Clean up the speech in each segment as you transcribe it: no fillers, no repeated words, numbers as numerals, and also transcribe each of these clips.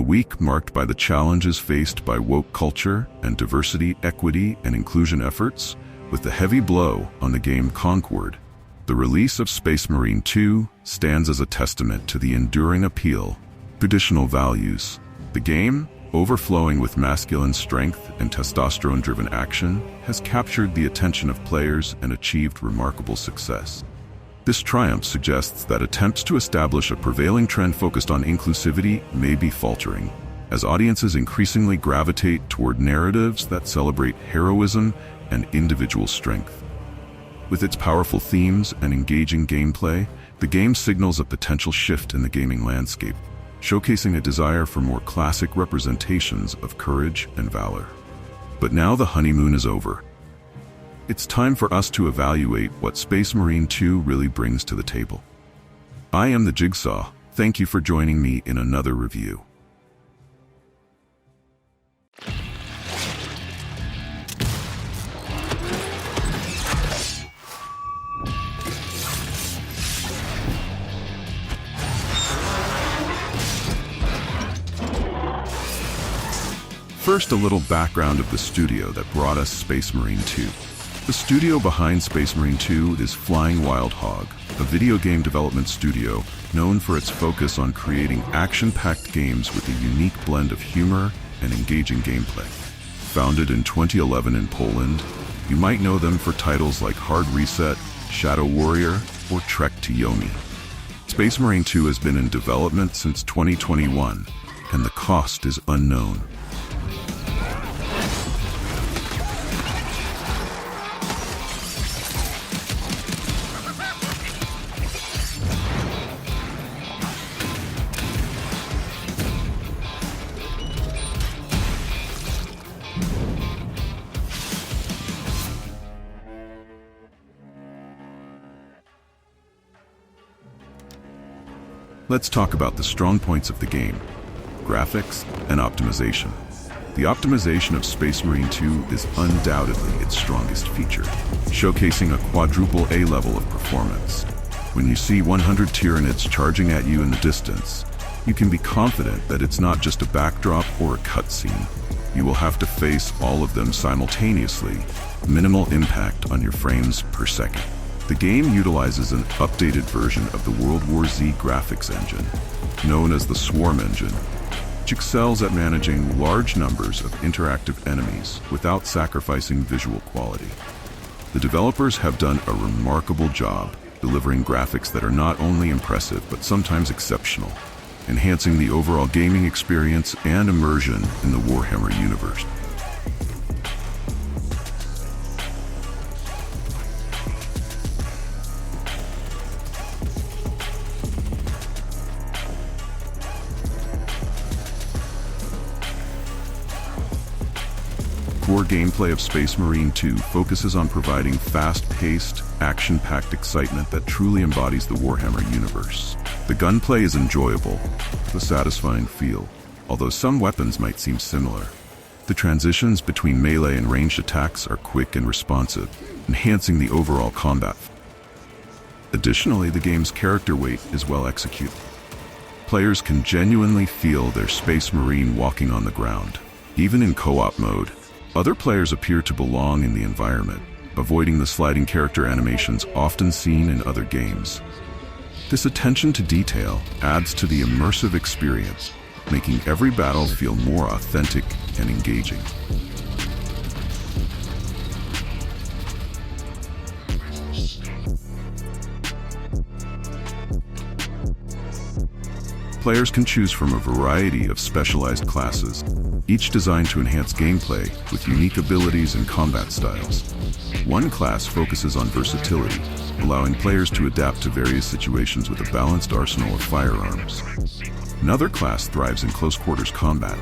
week marked by the challenges faced by woke culture and diversity, equity, and inclusion efforts, with the heavy blow on the game Concord. The release of Space Marine 2 stands as a testament to the enduring appeal, traditional values. The game, overflowing with masculine strength and testosterone-driven action, has captured the attention of players and achieved remarkable success. This triumph suggests that attempts to establish a prevailing trend focused on inclusivity may be faltering, as audiences increasingly gravitate toward narratives that celebrate heroism and individual strength. With its powerful themes and engaging gameplay, the game signals a potential shift in the gaming landscape, showcasing a desire for more classic representations of courage and valor. But now the honeymoon is over. It's time for us to evaluate what Space Marine 2 really brings to the table. I am the Jigsaw. Thank you for joining me in another review. First, a little background of the studio that brought us Space Marine 2. The studio behind Space Marine 2 is Flying Wild Hog, a video game development studio known for its focus on creating action-packed games with a unique blend of humor and engaging gameplay. Founded in 2011 in Poland, you might know them for titles like Hard Reset, Shadow Warrior, or Trek to Yomi. Space Marine 2 has been in development since 2021, and the cost is unknown. Let's talk about the strong points of the game: graphics and optimization. The optimization of Space Marine 2 is undoubtedly its strongest feature, showcasing a quadruple A level of performance. When you see 100 Tyranids charging at you in the distance, you can be confident that it's not just a backdrop or a cutscene. You will have to face all of them simultaneously, minimal impact on your frames per second. The game utilizes an updated version of the World War Z graphics engine, known as the Swarm engine, which excels at managing large numbers of interactive enemies without sacrificing visual quality. The developers have done a remarkable job delivering graphics that are not only impressive but sometimes exceptional, enhancing the overall gaming experience and immersion in the Warhammer universe. Core gameplay of Space Marine 2 focuses on providing fast-paced, action-packed excitement that truly embodies the Warhammer universe. The gunplay is enjoyable, with a satisfying feel, although some weapons might seem similar. The transitions between melee and ranged attacks are quick and responsive, enhancing the overall combat. Additionally, the game's character weight is well executed. Players can genuinely feel their Space Marine walking on the ground. Even in co-op mode, other players appear to belong in the environment, avoiding the sliding character animations often seen in other games. This attention to detail adds to the immersive experience, making every battle feel more authentic and engaging. Players can choose from a variety of specialized classes, each designed to enhance gameplay with unique abilities and combat styles. One class focuses on versatility, allowing players to adapt to various situations with a balanced arsenal of firearms. Another class thrives in close-quarters combat,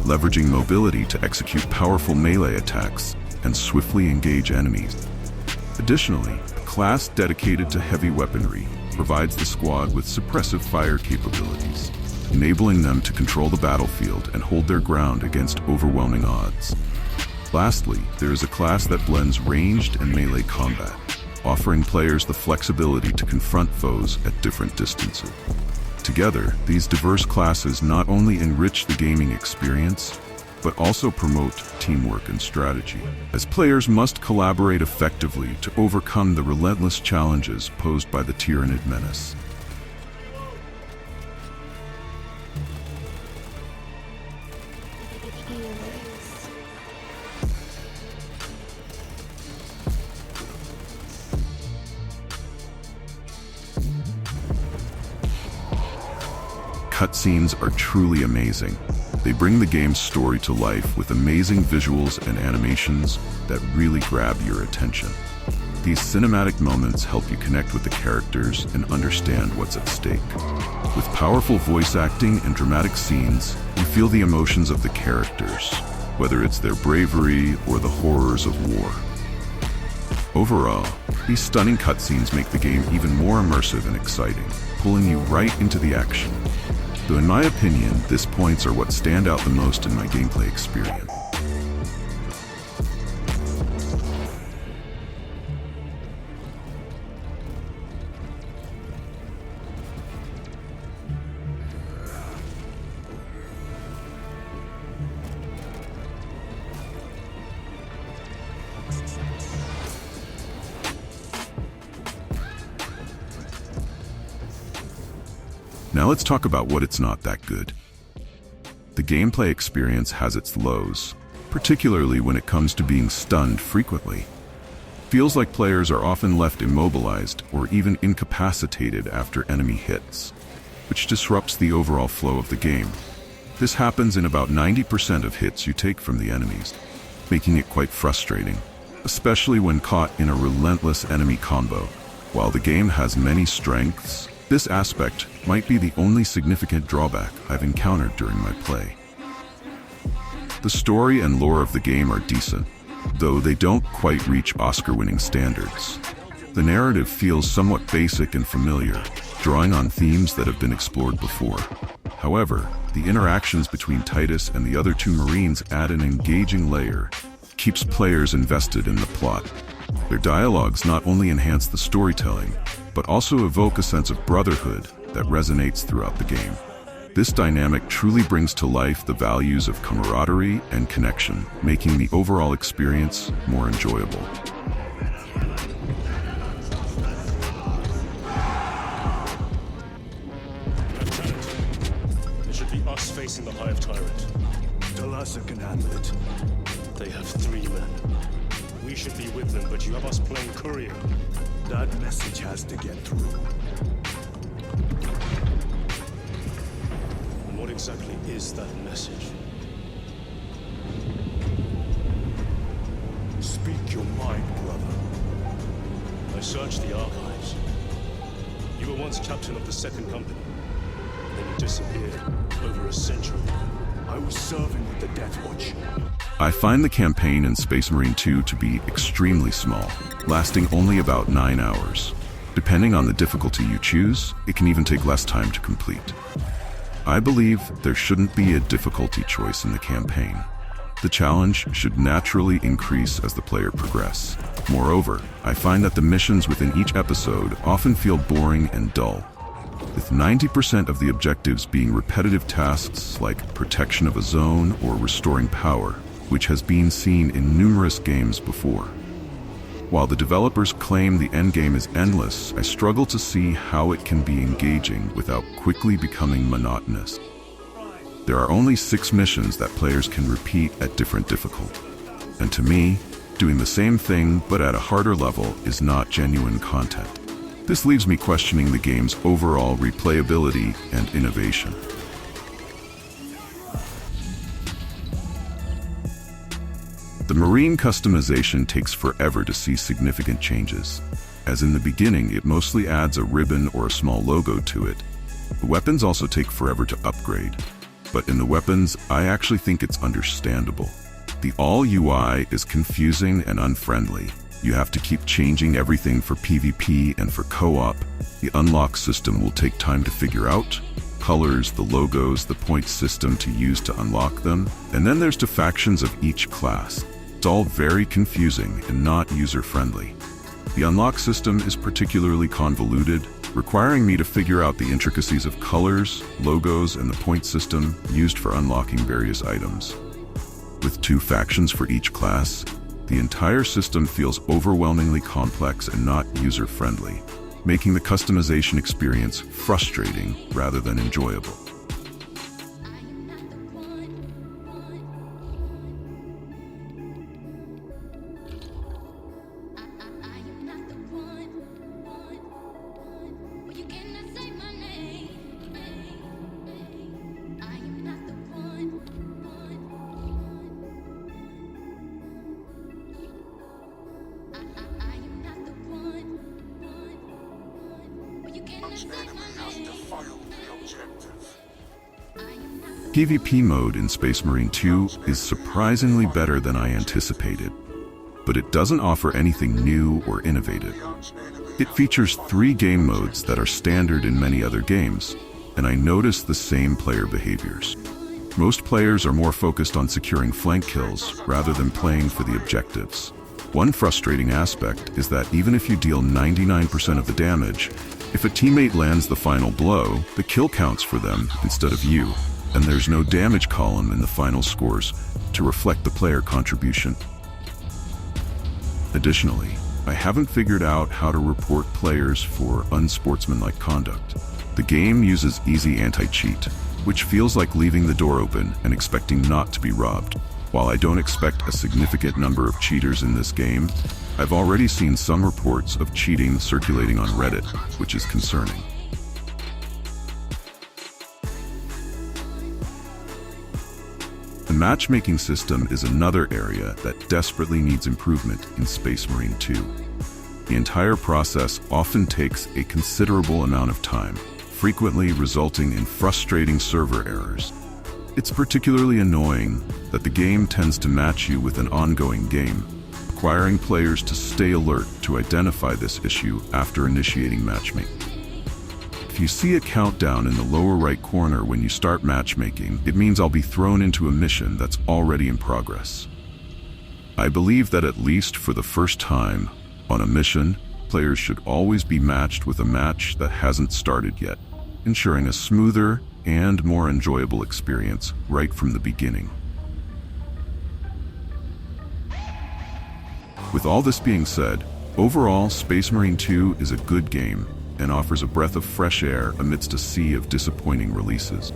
leveraging mobility to execute powerful melee attacks and swiftly engage enemies. Additionally, a class dedicated to heavy weaponry provides the squad with suppressive fire capabilities, enabling them to control the battlefield and hold their ground against overwhelming odds. Lastly, there is a class that blends ranged and melee combat, offering players the flexibility to confront foes at different distances. Together, these diverse classes not only enrich the gaming experience, but also promote teamwork and strategy, as players must collaborate effectively to overcome the relentless challenges posed by the Tyranid menace. Cutscenes are truly amazing. They bring the game's story to life with amazing visuals and animations that really grab your attention. These cinematic moments help you connect with the characters and understand what's at stake. With powerful voice acting and dramatic scenes, you feel the emotions of the characters, whether it's their bravery or the horrors of war. Overall, these stunning cutscenes make the game even more immersive and exciting, pulling you right into the action. Though in my opinion, these points are what stand out the most in my gameplay experience. Now let's talk about what it's not that good. The gameplay experience has its lows, particularly when it comes to being stunned frequently. Feels like players are often left immobilized or even incapacitated after enemy hits, which disrupts the overall flow of the game. This happens in about 90% of hits you take from the enemies, making it quite frustrating, especially when caught in a relentless enemy combo. While the game has many strengths, this aspect might be the only significant drawback I've encountered during my play. The story and lore of the game are decent, though they don't quite reach Oscar-winning standards. The narrative feels somewhat basic and familiar, drawing on themes that have been explored before. However, the interactions between Titus and the other two Marines add an engaging layer, keeps players invested in the plot. Their dialogues not only enhance the storytelling, but also evoke a sense of brotherhood that resonates throughout the game. This dynamic truly brings to life the values of camaraderie and connection, making the overall experience more enjoyable. It should be us facing the Hive Tyrant. Dalasa can handle it. They have 3 men. We should be with them, but you have us playing courier. That message has to get through. And what exactly is that message? Speak your mind, brother. I searched the archives. You were once captain of the 2nd Company. Then you disappeared over a century. I was serving with the Death Watch. I find the campaign in Space Marine 2 to be extremely small, lasting only about 9 hours. Depending on the difficulty you choose, it can even take less time to complete. I believe there shouldn't be a difficulty choice in the campaign. The challenge should naturally increase as the player progresses. Moreover, I find that the missions within each episode often feel boring and dull, with 90% of the objectives being repetitive tasks like protection of a zone or restoring power, which has been seen in numerous games before. While the developers claim the endgame is endless, I struggle to see how it can be engaging without quickly becoming monotonous. There are only 6 missions that players can repeat at different difficulty, and to me, doing the same thing but at a harder level is not genuine content. This leaves me questioning the game's overall replayability and innovation. The Marine customization takes forever to see significant changes, as in the beginning it mostly adds a ribbon or a small logo to it. The weapons also take forever to upgrade, but in the weapons I actually think it's understandable. The all UI is confusing and unfriendly. You have to keep changing everything for PvP and for co-op. The unlock system will take time to figure out. Colors, the logos, the point system to use to unlock them, and then there's the factions of each class. It's all very confusing and not user-friendly. The unlock system is particularly convoluted, requiring me to figure out the intricacies of colors, logos, and the point system used for unlocking various items. With 2 factions for each class, the entire system feels overwhelmingly complex and not user-friendly, making the customization experience frustrating rather than enjoyable. PvP mode in Space Marine 2 is surprisingly better than I anticipated, but it doesn't offer anything new or innovative. It features 3 game modes that are standard in many other games, and I notice the same player behaviors. Most players are more focused on securing flank kills rather than playing for the objectives. One frustrating aspect is that even if you deal 99% of the damage, if a teammate lands the final blow, the kill counts for them instead of you, and there's no damage column in the final scores to reflect the player contribution. Additionally, I haven't figured out how to report players for unsportsmanlike conduct. The game uses easy anti-cheat, which feels like leaving the door open and expecting not to be robbed. While I don't expect a significant number of cheaters in this game, I've already seen some reports of cheating circulating on Reddit, which is concerning. The matchmaking system is another area that desperately needs improvement in Space Marine 2. The entire process often takes a considerable amount of time, frequently resulting in frustrating server errors. It's particularly annoying that the game tends to match you with an ongoing game, requiring players to stay alert to identify this issue after initiating matchmaking. If you see a countdown in the lower right corner when you start matchmaking, it means I'll be thrown into a mission that's already in progress. I believe that at least for the first time on a mission, players should always be matched with a match that hasn't started yet, ensuring a smoother and more enjoyable experience right from the beginning. With all this being said, overall, Space Marine 2 is a good game and offers a breath of fresh air amidst a sea of disappointing releases.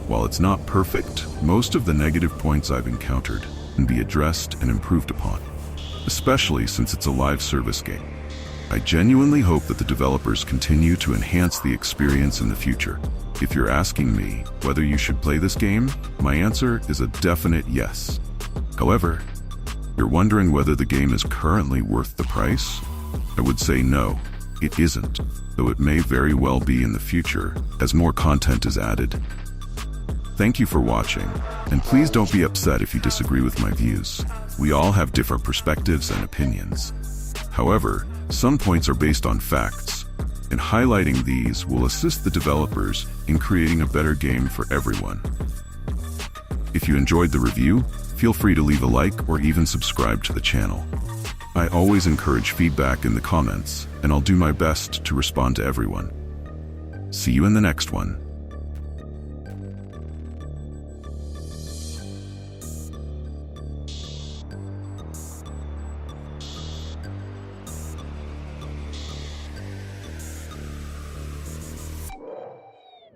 While it's not perfect, most of the negative points I've encountered can be addressed and improved upon, especially since it's a live service game. I genuinely hope that the developers continue to enhance the experience in the future. If you're asking me whether you should play this game, my answer is a definite yes. However, you're wondering whether the game is currently worth the price? I would say no, it isn't, though it may very well be in the future as more content is added. Thank you for watching, and please don't be upset if you disagree with my views. We all have different perspectives and opinions. However, some points are based on facts, and highlighting these will assist the developers in creating a better game for everyone. If you enjoyed the review, feel free to leave a like or even subscribe to the channel. I always encourage feedback in the comments, and I'll do my best to respond to everyone. See you in the next one.